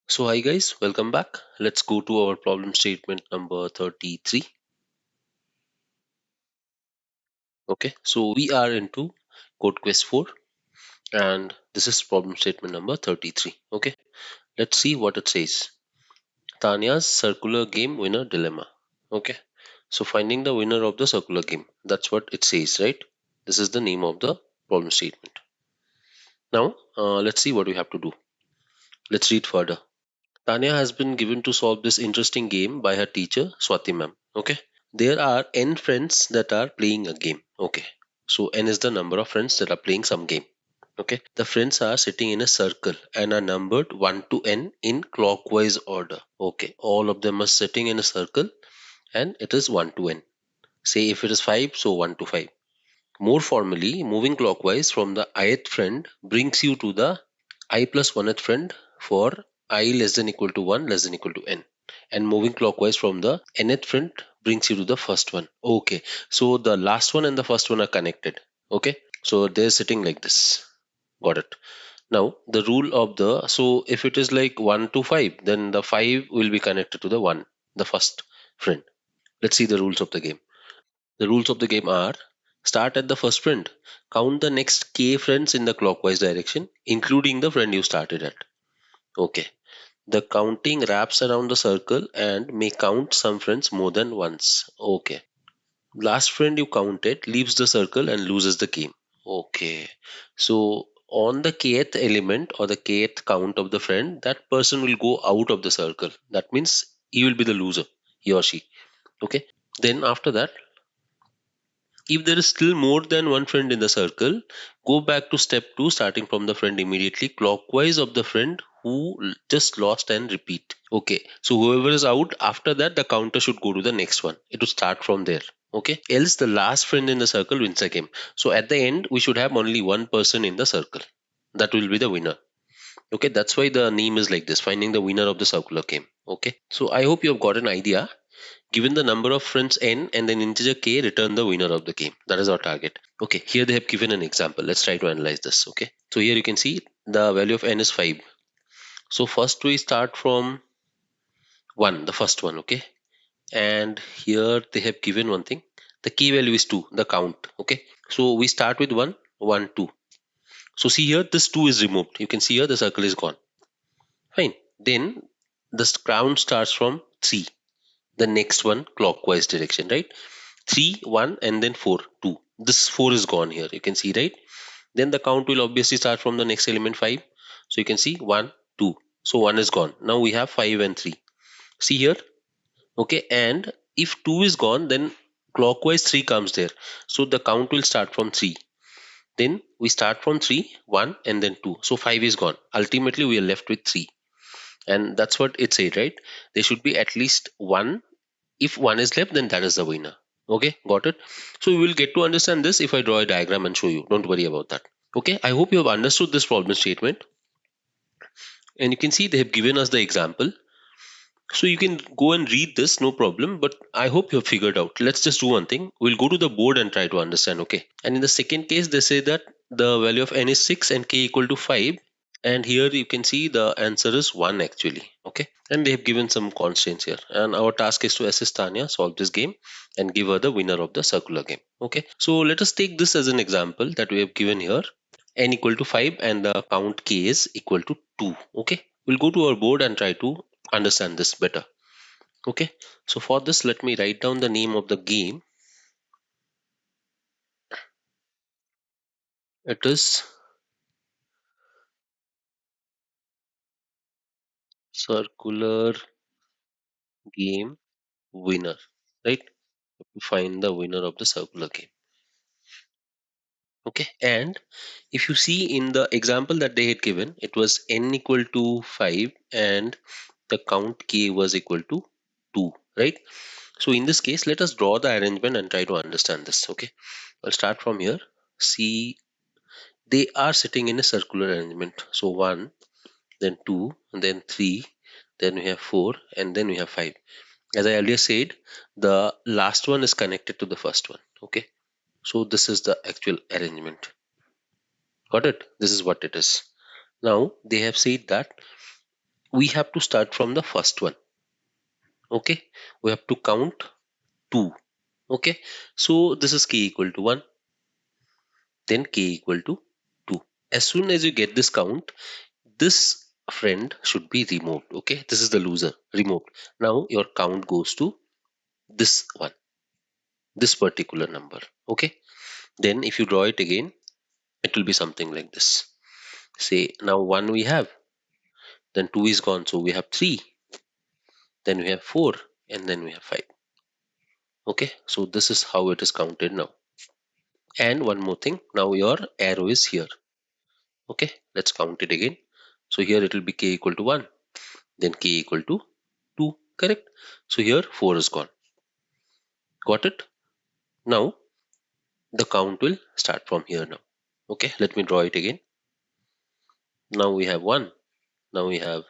So hi guys, welcome back. Let's go to our problem statement number 33. Okay, so we are into code quest 4 and this is problem statement number 33. Okay, let's see what it says. Tanya's circular game winner dilemma. Okay, so finding the winner of the circular game. That's what it says, right? This is the name of the problem statement. Now, let's see what we have to do. Let's read further. Tanya has been given to solve this interesting game by her teacher, Swati ma'am. Okay. There are n friends that are playing a game. Okay. So n is the number of friends that are playing some game. Okay. The friends are sitting in a circle and are numbered 1 to n in clockwise order. Okay. All of them are sitting in a circle and it is 1 to n. Say if it is 5, so 1 to 5. More formally, moving clockwise from the ith friend brings you to the I plus 1th friend for I less than equal to 1 less than equal to n. And moving clockwise from the nth friend brings you to the first one. Okay, so the last one and the first one are connected. Okay, so they're sitting like this. Got it. Now the rule of the, so if it is like 1 to 5, then the 5 will be connected to the 1, the first friend. Let's see the rules of the game. The rules of the game are: start at the first friend, count the next k friends in the clockwise direction, including the friend you started at. Okay. The counting wraps around the circle and may count some friends more than once. Okay. Last friend you counted leaves the circle and loses the game. Okay. So on the kth element or the kth count of the friend, that person will go out of the circle. That means he will be the loser, he or she. Okay. Then after that, if there is still more than one friend in the circle, go back to step 2, starting from the friend immediately clockwise of the friend who just lost, and repeat. Okay, so whoever is out after that, the counter should go to the next one. It will start from there. Okay, else the last friend in the circle wins the game. So at the end, we should have only one person in the circle. That will be the winner. Okay, that's why the name is like this, finding the winner of the circular game. Okay, so I hope you have got an idea. Given the number of friends n and an integer k, return the winner of the game. That is our target. Okay, here they have given an example. Let's try to analyze this. Okay, so here you can see the value of n is 5. So first we start from 1, the first one. Okay, and here they have given one thing. The key value is 2, the count. Okay, so we start with 1, 1, 2. So see here, this 2 is removed. You can see here the circle is gone. Fine. Then the count starts from 3, the next one clockwise direction, right? 3, 1, and then 4, 2. This 4 is gone here. You can see, right? Then the count will obviously start from the next element 5. So you can see 1, 2. So 1 is gone. Now we have 5 and 3. See here? Okay. And if 2 is gone, then clockwise 3 comes there. So the count will start from 3. Then we start from 3, 1, and then 2. So 5 is gone. Ultimately, we are left with 3. And that's what it said, right? There should be at least 1. If 1 is left, then that is the winner. Okay, got it? So we will get to understand this if I draw a diagram and show you. Don't worry about that. Okay, I hope you have understood this problem statement. And you can see they have given us the example. So you can go and read this, no problem. But I hope you have figured out. Let's just do one thing. We'll go to the board and try to understand. Okay. And in the second case, they say that the value of n is 6 and k equal to 5. And here you can see the answer is 1 actually. Okay. And they have given some constraints here. And our task is to assist Tanya solve this game and give her the winner of the circular game. Okay. So let us take this as an example that we have given here. N equal to 5 and the count k is equal to 2. Okay. We'll go to our board and try to understand this better. Okay. So for this, let me write down the name of the game. It is circular game winner, right? To find the winner of the circular game. Okay, and if you see in the example that they had given, it was n equal to 5 and the count k was equal to 2, right? So in this case, let us draw the arrangement and try to understand this. Okay, I'll start from here. See, they are sitting in a circular arrangement. So 1, then 2, and then 3, then we have 4, and then we have 5. As I earlier said, the last one is connected to the first one. Okay, so this is the actual arrangement. Got it? This is what it is. Now they have said that we have to start from the first one. Okay, we have to count 2. Okay, so this is k equal to 1, then k equal to 2. As soon as you get this count, this friend should be removed. Okay, this is the loser, removed. Now your count goes to this one, this particular number. Okay, then if you draw it again, it will be something like this. Say now 1 we have, then 2 is gone, so we have 3, then we have 4, and then we have 5. Okay, so this is how it is counted now. And one more thing, now your arrow is here. Okay, let's count it again. So here it will be k equal to 1, then k equal to 2, correct? So here 4 is gone. Got it? Now the count will start from here now. Okay, let me draw it again. Now we have 1, now we have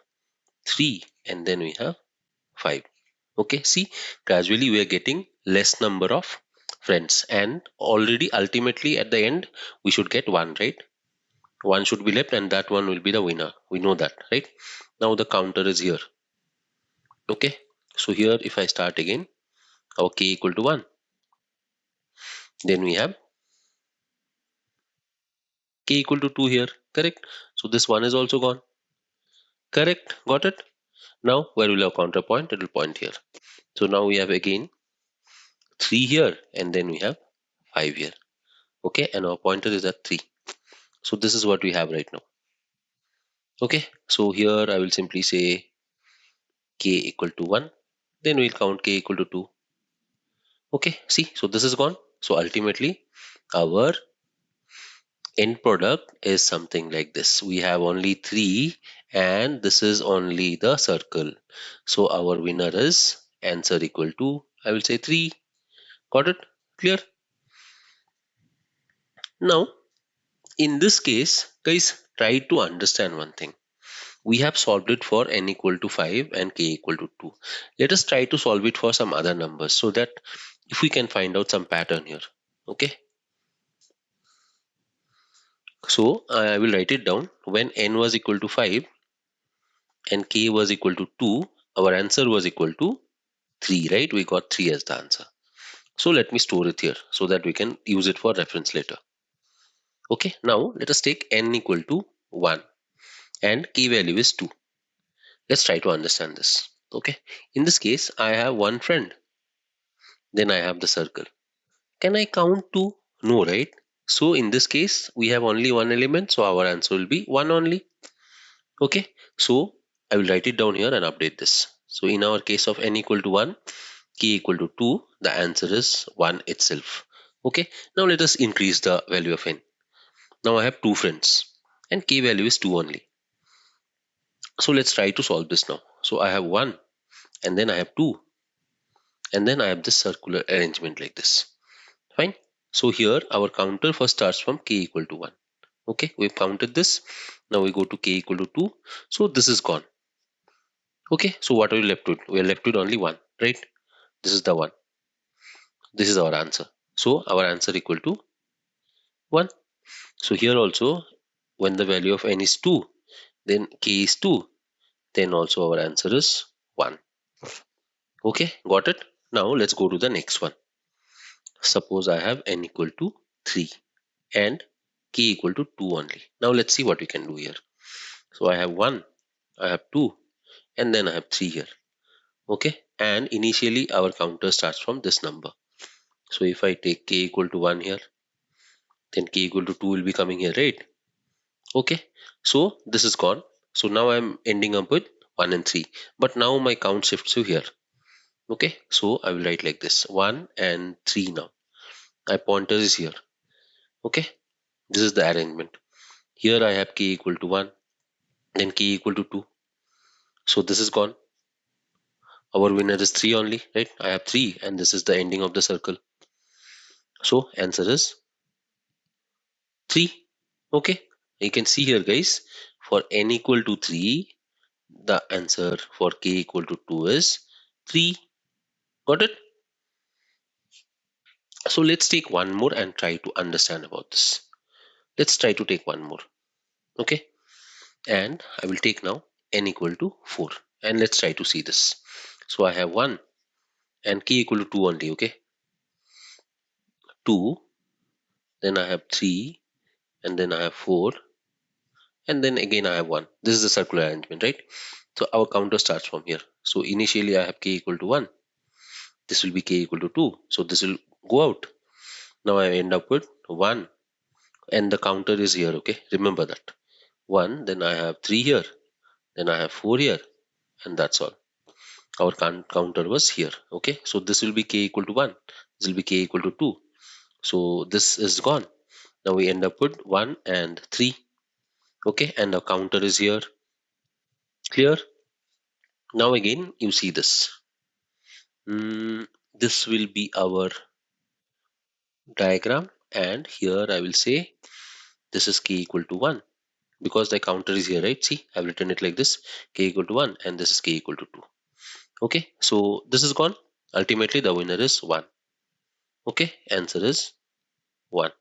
3, and then we have 5. Okay, see, gradually we are getting less number of friends, and already ultimately at the end we should get 1, right? 1 should be left, and that one will be the winner. We know that, right? Now the counter is here. Okay, so here if I start again, our k equal to 1, then we have k equal to 2 here, correct? So this one is also gone, correct? Got it? Now where will our counter point? It will point here. So now we have again 3 here, and then we have 5 here. Okay, and our pointer is at 3. So this is what we have right now. Okay, so here I will simply say k equal to 1, then we'll count k equal to 2. Okay, see, so this is gone. So ultimately our end product is something like this. We have only 3, and this is only the circle. So our winner is answer equal to, I will say 3. Got it? Clear? Now in this case, guys, try to understand one thing. We have solved it for n equal to 5 and k equal to 2. Let us try to solve it for some other numbers, so that if we can find out some pattern here. Okay, so I will write it down. When n was equal to 5 and k was equal to 2, our answer was equal to 3, right? We got 3 as the answer. So let me store it here so that we can use it for reference later. Okay, now let us take n equal to 1 and k value is 2. Let's try to understand this. Okay, in this case I have one friend, then I have the circle. Can I count 2? No, right? So in this case we have only one element, so our answer will be 1 only. Okay, so I will write it down here and update this. So in our case of n equal to 1, k equal to 2, the answer is 1 itself. Okay, now let us increase the value of n. Now I have 2 friends and k value is 2 only. So let's try to solve this now. So I have 1, and then I have 2, and then I have this circular arrangement like this. Fine. So here our counter first starts from k equal to 1. Okay, we've counted this. Now we go to k equal to 2. So this is gone. Okay, so what are we left with? We are left with only 1, right? This is the one. This is our answer. So our answer equal to 1. So here also, when the value of n is 2, then k is 2, then also our answer is 1. Okay, got it? Now let's go to the next one. Suppose I have n equal to 3 and k equal to 2 only. Now let's see what we can do here. So I have 1, I have 2, and then I have 3 here. Okay, and initially our counter starts from this number. So if I take k equal to 1 here, then k equal to 2 will be coming here, right? Okay, so this is gone. So now I'm ending up with 1 and 3, but now my count shifts to here. Okay, so I will write like this, 1 and 3 now. My pointer is here. Okay, this is the arrangement. Here I have k equal to 1, then k equal to 2. So this is gone. Our winner is 3 only, right? I have 3, and this is the ending of the circle. So answer is 3. Okay, you can see here, guys, for n equal to 3, the answer for k equal to 2 is 3. Got it? So let's take one more and try to understand about this. Let's try to take one more. Okay, and I will take now n equal to 4. And let's try to see this. So I have 1 and k equal to 2 only, okay? 2, then I have 3, and then I have 4, and then again I have 1. This is the circular arrangement, right? So our counter starts from here. So initially I have k equal to 1. This will be k equal to 2. So this will go out. Now I end up with 1, and the counter is here, okay? Remember that. 1, then I have 3 here, then I have 4 here, and that's all. Our counter was here, okay? So this will be k equal to 1. This will be k equal to 2. So this is gone. Now we end up with 1 and 3, okay? And the counter is here. Clear? Now again, you see this. This will be our diagram, and here I will say this is k equal to 1 because the counter is here, right? See, I've written it like this: k equal to 1, and this is k equal to 2. Okay, so this is gone. Ultimately, the winner is 1. Okay, answer is 1.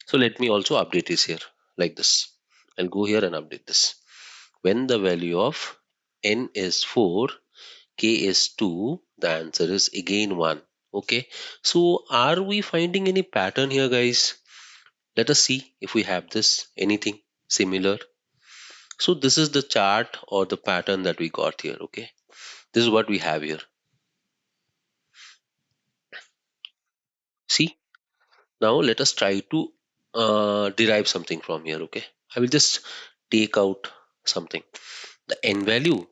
So let me also update this here like this. I'll go here and update this. When the value of n is 4, k is 2, the answer is again 1. Okay, so are we finding any pattern here, guys? Let us see if we have this, anything similar. So this is the chart or the pattern that we got here. Okay, this is what we have here. See, now let us try to derive something from here. Okay, I will just take out something, the n value,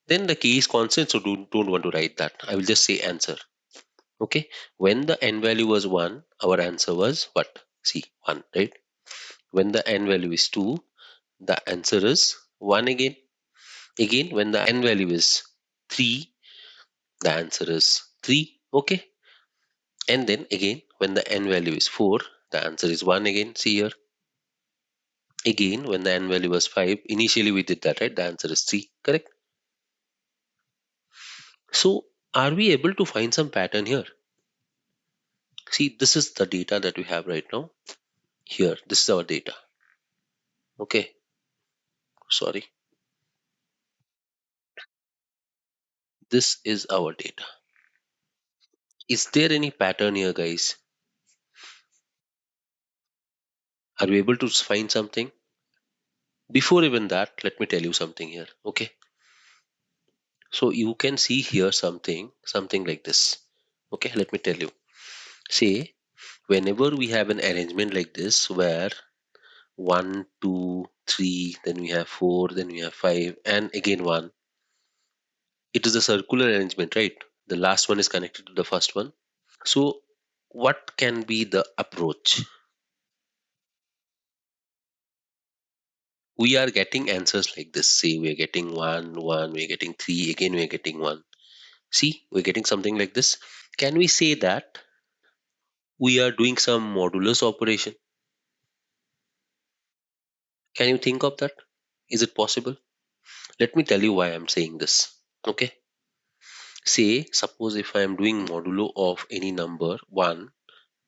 then the key is constant, so don't want to write that. I will just say answer. Okay, when the n value was 1, our answer was what? See, 1, right? When the n value is 2, the answer is 1 again. Again, when the n value is 3, the answer is 3. Okay, and then again, when the n value is 4, the answer is 1 again. See here. Again, when the n value was 5, initially we did that, right? The answer is 3, correct? So, are we able to find some pattern here? See, this is the data that we have right now. Here, this is our data. Okay, sorry. This is our data. Is there any pattern here, guys? Are we able to find something? Before even that, let me tell you something here. Okay, so you can see here something like this. Okay, let me tell you. Say, whenever we have an arrangement like this where 1, 2, 3, then we have 4, then we have 5, and again 1, it is a circular arrangement, right? The last one is connected to the first one. So, what can be the approach? We are getting answers like this. Say, we are getting 1, 1, we are getting 3, again we are getting 1. See, we're getting something like this. Can we say that we are doing some modulus operation? Can you think of that? Is it possible? Let me tell you why I'm saying this. Okay. Say, suppose if I am doing modulo of any number 1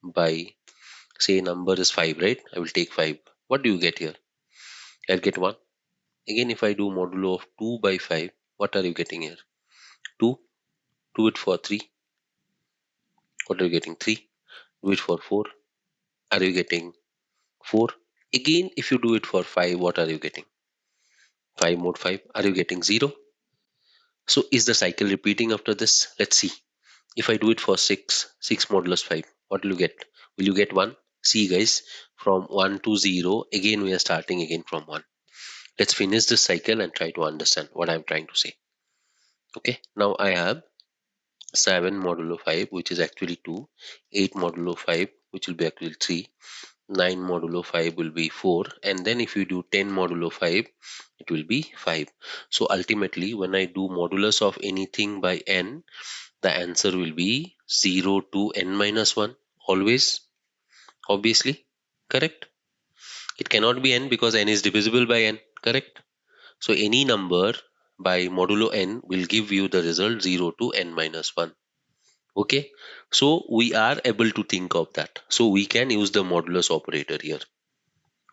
by, say, number is 5, right? I will take 5. What do you get here? I'll get 1. Again, if I do modulo of 2 by 5, what are you getting here? 2. Do it for 3. What are you getting? 3. Do it for 4. Are you getting 4? Again, if you do it for 5, what are you getting? 5 mod 5. Are you getting 0? So is the cycle repeating after this? Let's see. If I do it for 6, 6 modulus 5, what will you get? Will you get 1? See, guys, from 1 to 0, again we are starting again from 1. Let's finish this cycle and try to understand what I'm trying to say. Okay, now I have 7 modulo 5, which is actually 2, 8 modulo 5, which will be actually 3, 9 modulo 5 will be 4, and then if you do 10 modulo 5, it will be 5. So ultimately, when I do modulus of anything by n, the answer will be 0 to n minus 1, always, obviously, correct? It cannot be n because n is divisible by n, correct? So any number by modulo n will give you the result 0 to n minus 1. Okay, so we are able to think of that. So we can use the modulus operator here.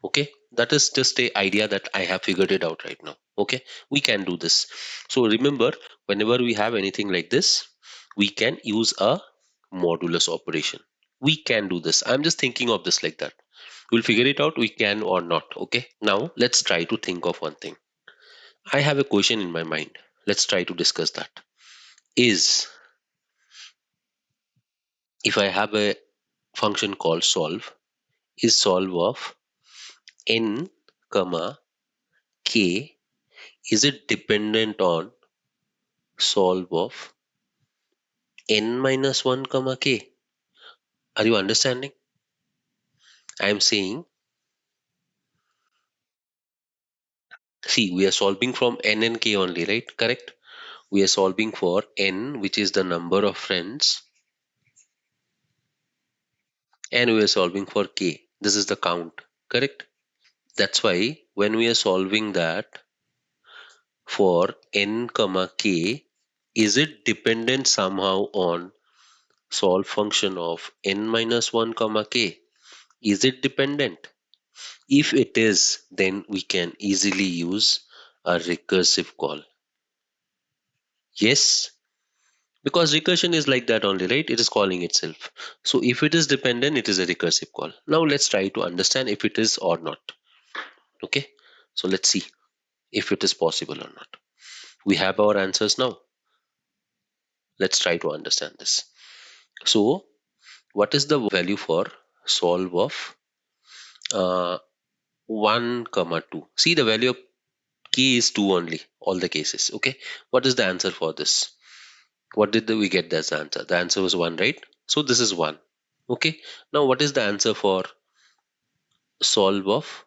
Okay, that is just a idea that I have figured it out right now. Okay, we can do this. So remember, whenever we have anything like this, we can use a modulus operation. We can do this. I'm just thinking of this like that. We'll figure it out, we can or not. Okay, now let's try to think of one thing. I have a question in my mind. Let's try to discuss that. Is, if I have a function called solve, is solve of n comma k, is it dependent on solve of n minus 1 comma k? Are you understanding? I am saying, see, we are solving from n and k only, right? Correct. We are solving for n, which is the number of friends, and we are solving for k. This is the count. Correct. That's why when we are solving that for n comma k, is it dependent somehow on solve function of n minus 1 comma k? Is it dependent? If it is, then we can easily use a recursive call. Yes, because recursion is like that only, right? It is calling itself. So if it is dependent, it is a recursive call. Now let's try to understand if it is or not. Okay, so let's see if it is possible or not. We have our answers now. Let's try to understand this. So what is the value for solve of uh, 1 comma 2? See, the value of k is 2 only, all the cases. Okay, what is the answer for this? What did we get as the answer? The answer was 1, right? So this is 1. Okay, now what is the answer for solve of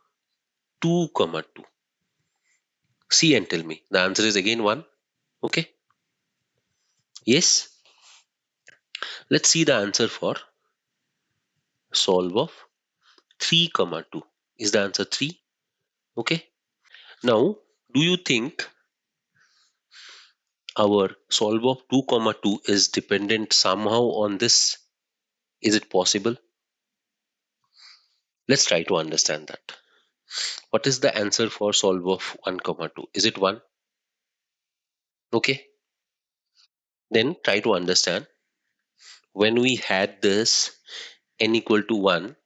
2 comma 2? See and tell me. The answer is again 1. Okay, yes. Let's see the answer for solve of 3 comma 2. Is the answer 3? Okay, now do you think our solve of 2 comma 2 is dependent somehow on this? Is it possible? Let's try to understand that. What is the answer for solve of 1 comma 2? Is it 1? Okay, then try to understand, when we had this n equal to 1,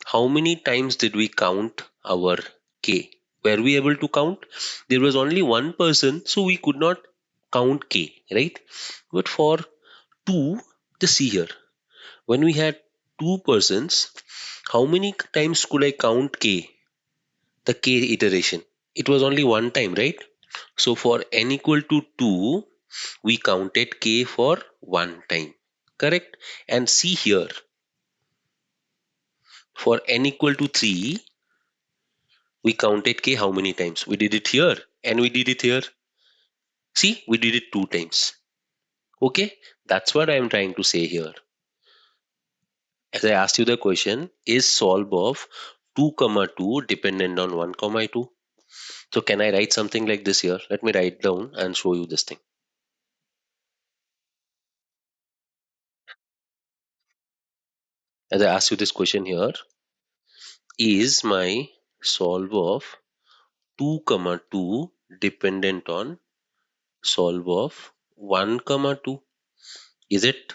how many times did we count our k? Were we able to count? There was only one person, so we could not count k, right? But for 2, just see here, when we had two persons, how many times could I count k? The k iteration, it was only one time, right? So for n equal to 2, we counted k for one time. Correct? And see here, for n equal to 3, we counted k how many times? We did it here and we did it here. See, we did it two times. Okay? That's what I am trying to say here. As I asked you the question, is solve of 2 comma 2 dependent on 1 comma 2? So can I write something like this here? Let me write down and show you this thing. As I asked you this question here, is my solve of 2 comma 2 dependent on solve of 1 comma 2? Is it?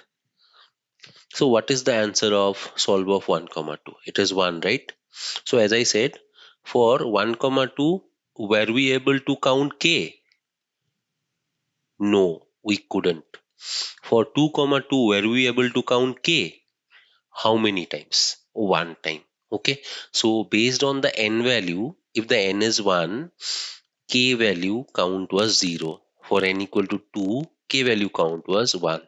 So what is the answer of solve of 1 comma 2? It is 1, right? So as I said, for 1 comma 2, were we able to count k? No, we couldn't. For 2 comma 2, were we able to count k? How many times? One time. Okay. So based on the n value, if the n is 1, k value count was 0. For n equal to 2, k value count was 1.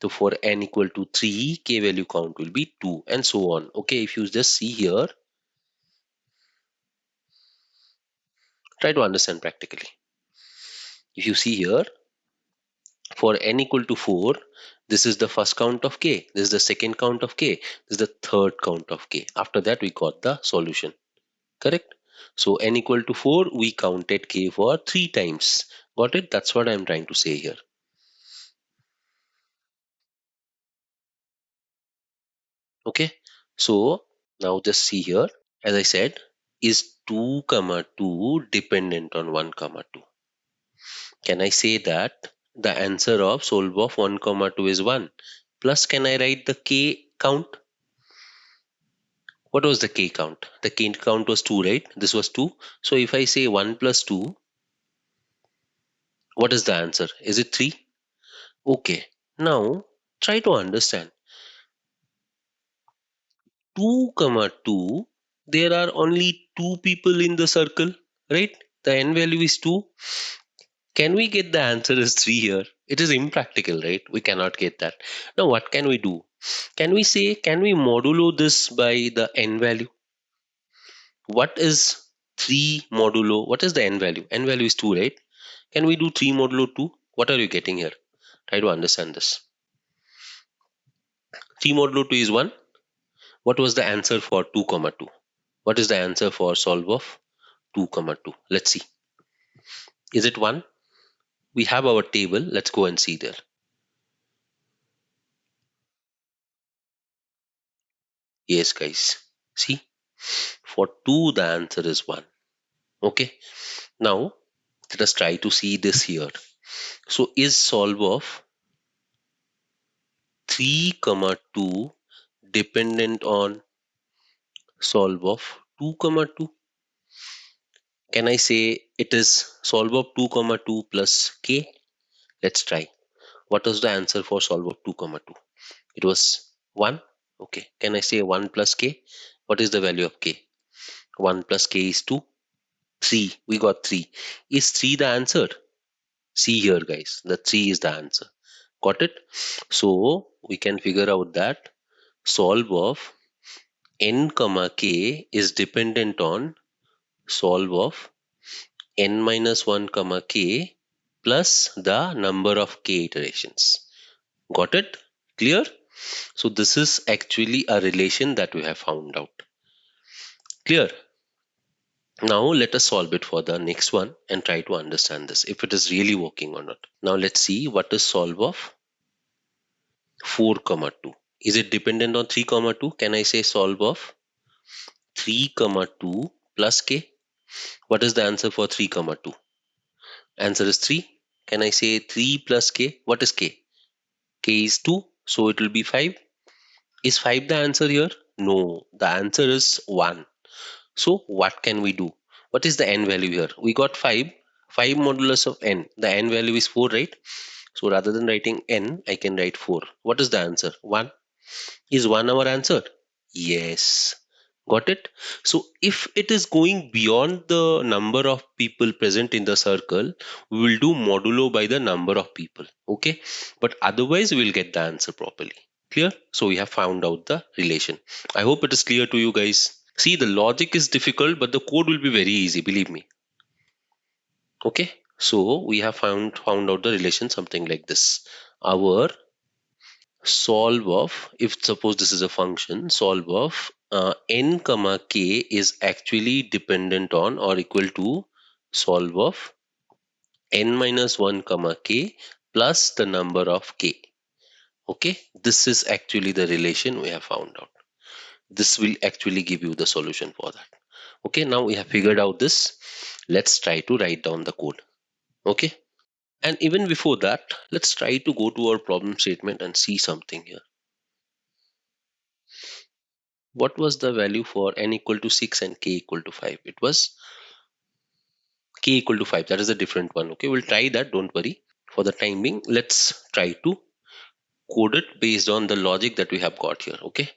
So for n equal to 3, k value count will be 2, and so on. Okay, if you just see here, try to understand practically. If you see here, for n equal to 4, this is the first count of k, this is the second count of k, this is the third count of k. After that, we got the solution. Correct? So n equal to 4, we counted k for 3 times. Got it? That's what I'm trying to say here. Okay, so now just see here, as I said, is 2 comma 2 dependent on 1 comma 2? Can I say that the answer of solve of 1 comma 2 is 1? Plus, can I write the k count? What was the k count? The k count was 2, right? This was 2. So if I say 1 plus 2, what is the answer? Is it 3? Okay. Now try to understand. 2 comma 2, there are only two people in the circle, right? The n value is 2. Can we get the answer as 3 here? It is impractical, right? We cannot get that. Now what can we do? Can we say, can we modulo this by the n value? What is 3 modulo? What is the n value? N value is 2, right? Can we do 3 modulo 2? What are you getting here? Try to understand this. 3 modulo 2 is 1. What was the answer for 2 comma 2? What is the answer for solve of 2 comma 2? Let's see. Is it 1? We have our table. Let's go and see there. Yes, guys. See, for 2 the answer is 1. Okay. Now let us try to see this here. So is solve of 3 comma 2 dependent on solve of 2 comma 2? Can I say it is solve of 2 comma 2 plus k? Let's try. What was the answer for solve of 2 comma 2? It was 1. Okay. Can I say 1 plus k? What is the value of k? 1 plus k is 2. 3. We got 3. Is 3 the answer? See here, guys. The 3 is the answer. Got it? So we can figure out that solve of n comma k is dependent on solve of n minus 1 comma k plus the number of k iterations. Got it? Clear? So this is actually a relation that we have found out. Clear? Now let us solve it for the next one and try to understand this, if it is really working or not. Now let's see what is solve of 4 comma 2. Is it dependent on 3 comma 2? Can I say solve of 3 comma 2 plus k? What is the answer for 3 comma 2? Answer is 3. Can I say 3 plus k? What is k? K is 2, so it will be 5. Is 5 the answer here? No, the answer is 1. So what can we do? What is the n value here? We got 5. 5 modulus of n. The n value is 4, right? So rather than writing n, I can write 4. What is the answer? 1. Is 1 our answer? Yes. Got it? So if it is going beyond the number of people present in the circle, we will do modulo by the number of people. Okay. But otherwise, we will get the answer properly. Clear? So we have found out the relation. I hope it is clear to you guys. See, the logic is difficult, but the code will be very easy, believe me. Okay. So we have found out the relation, something like this. Our solve of, if suppose this is a function, solve of n comma k is actually dependent on or equal to solve of n minus 1 comma k plus the number of k. Okay, this is actually the relation we have found out. This will actually give you the solution for that. Okay, now we have figured out this. Let's try to write down the code. Okay, and even before that, let's try to go to our problem statement and see something here. What was the value for n equal to 6 and k equal to 5? It was k equal to 5. That is a different one. Okay, we'll try that. Don't worry. For the time being, let's try to code it based on the logic that we have got here. Okay,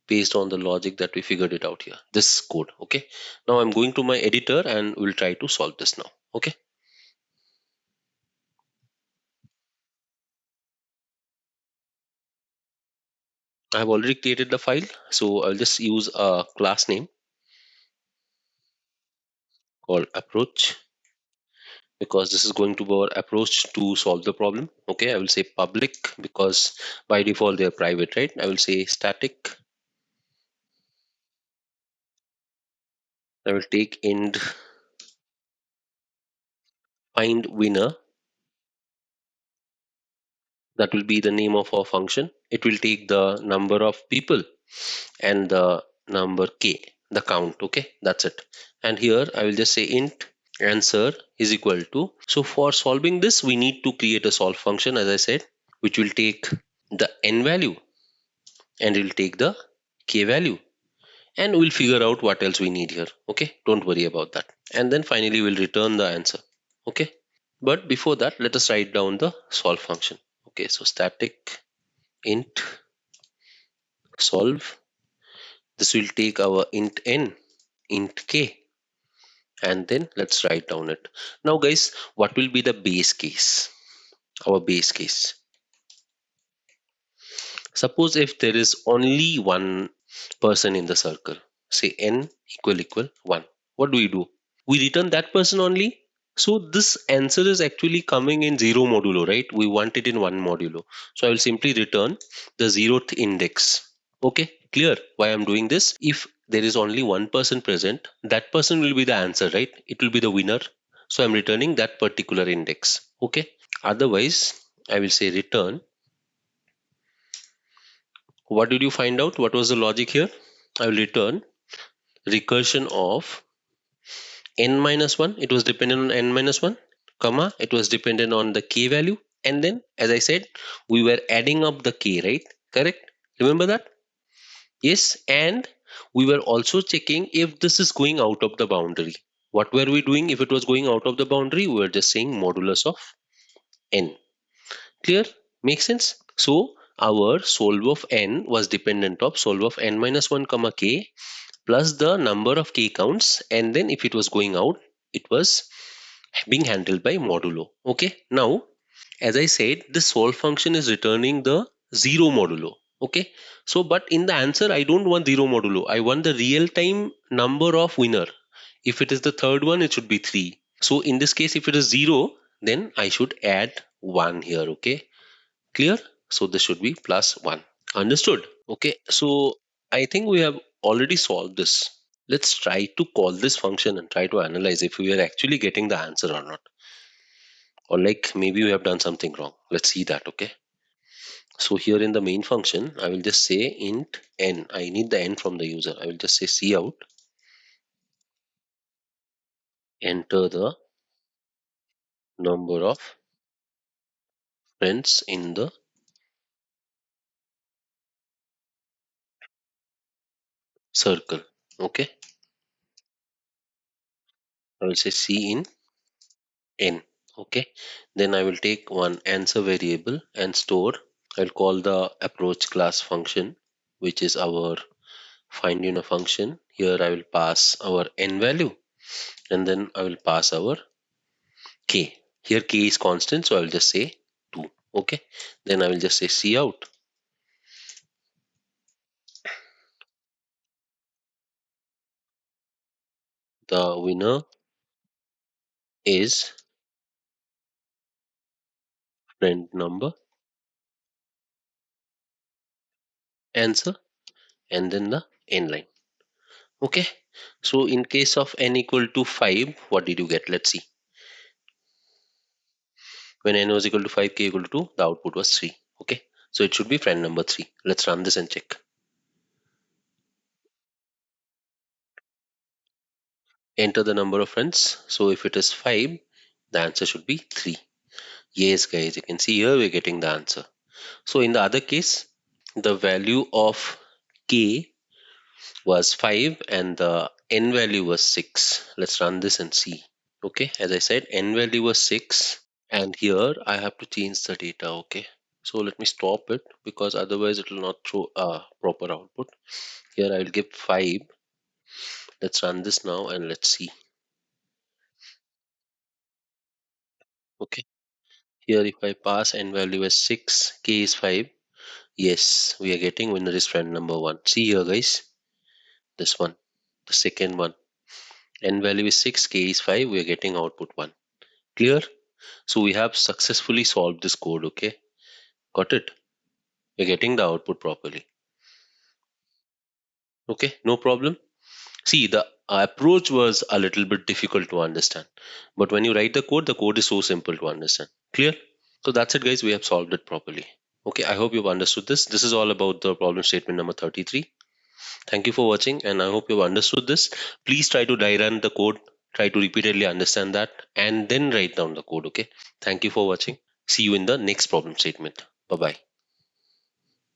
based on the logic that we figured it out here. This code. Okay, now I'm going to my editor and we'll try to solve this now. Okay, I have already created the file. So I'll just use a class name called approach, because this is going to be our approach to solve the problem. Okay, I will say public because by default they are private, right? I will say static. I will take end find winner. That will be the name of our function. It will take the number of people and the number k, the count. Okay, that's it. And here I will just say int answer is equal to. So for solving this, we need to create a solve function, as I said, which will take the n value and it will take the k value, and we'll figure out what else we need here. Okay, don't worry about that. And then finally we'll return the answer. Okay, but before that, let us write down the solve function. Okay, so static int solve. This will take our int n, int k, and then let's write down it. Now guys, what will be the base case? Our base case, suppose if there is only one person in the circle, say n equal 1, what do? We return that person only. So this answer is actually coming in 0 modulo, right? We want it in 1 modulo, so I will simply return the 0th index. Okay, clear why I'm doing this? If there is only one person present, that person will be the answer, right? It will be the winner, so I'm returning that particular index. Okay, otherwise I will say return. What did you find out? What was the logic here? I will return recursion of n minus 1. It was dependent on n minus 1, comma, it was dependent on the k value, and then as I said, we were adding up the k, right? Correct, remember that? Yes. And we were also checking if this is going out of the boundary. What were we doing? If it was going out of the boundary, we were just saying modulus of n. Clear? Makes sense? So our solve of n was dependent of solve of n minus 1 comma k plus the number of k counts, and then if it was going out, it was being handled by modulo. Okay, now as I said, this solve function is returning the 0 modulo. Okay, so but in the answer I don't want 0 modulo, I want the real time number of winner. If it is the third one, it should be 3. So in this case, if it is 0, then I should add 1 here. Okay, clear? So this should be plus 1. Understood? Okay, so I think we have already solved this. Let's try to call this function and try to analyze if we are actually getting the answer or not. Or like maybe we have done something wrong. Let's see that. Okay, so here in the main function, I will just say int n. I need the n from the user. I will just say cout, enter the number of friends in the circle. Okay, I will say c in n. Okay, then I will take one answer variable and store. I'll call the approach class function, which is our find function. Here I will pass our n value, and then I will pass our k. Here k is constant, so I will just say 2. Okay, then I will just say cout the winner is friend number answer, and then the n line. Okay, so in case of n equal to 5, what did you get? Let's see. When n was equal to 5, k equal to 2, the output was 3. Okay, so it should be friend number 3. Let's run this and check. Enter the number of friends. So if it is 5, the answer should be 3. Yes guys, you can see here we're getting the answer. So in the other case, the value of k was 5 and the n value was 6. Let's run this and see. Okay, as I said, n value was 6, and here I have to change the data. Okay, so let me stop it because otherwise it will not throw a proper output. Here I will give 5. Let's run this now and let's see. Okay, here if I pass n value as 6, k is 5. Yes, we are getting winner is friend number 1. See here guys, this one, the second one. N value is 6, k is 5, we are getting output 1. Clear? So we have successfully solved this code. Okay, got it? We're getting the output properly. Okay, no problem. See, the approach was a little bit difficult to understand, but when you write the code is so simple to understand. Clear? So that's it guys, we have solved it properly. Okay, I hope you've understood this. This is all about the problem statement number 33. Thank you for watching, and I hope you've understood this. Please try to dry run the code, try to repeatedly understand that, and then write down the code. Okay. Thank you for watching. See you in the next problem statement. Bye bye.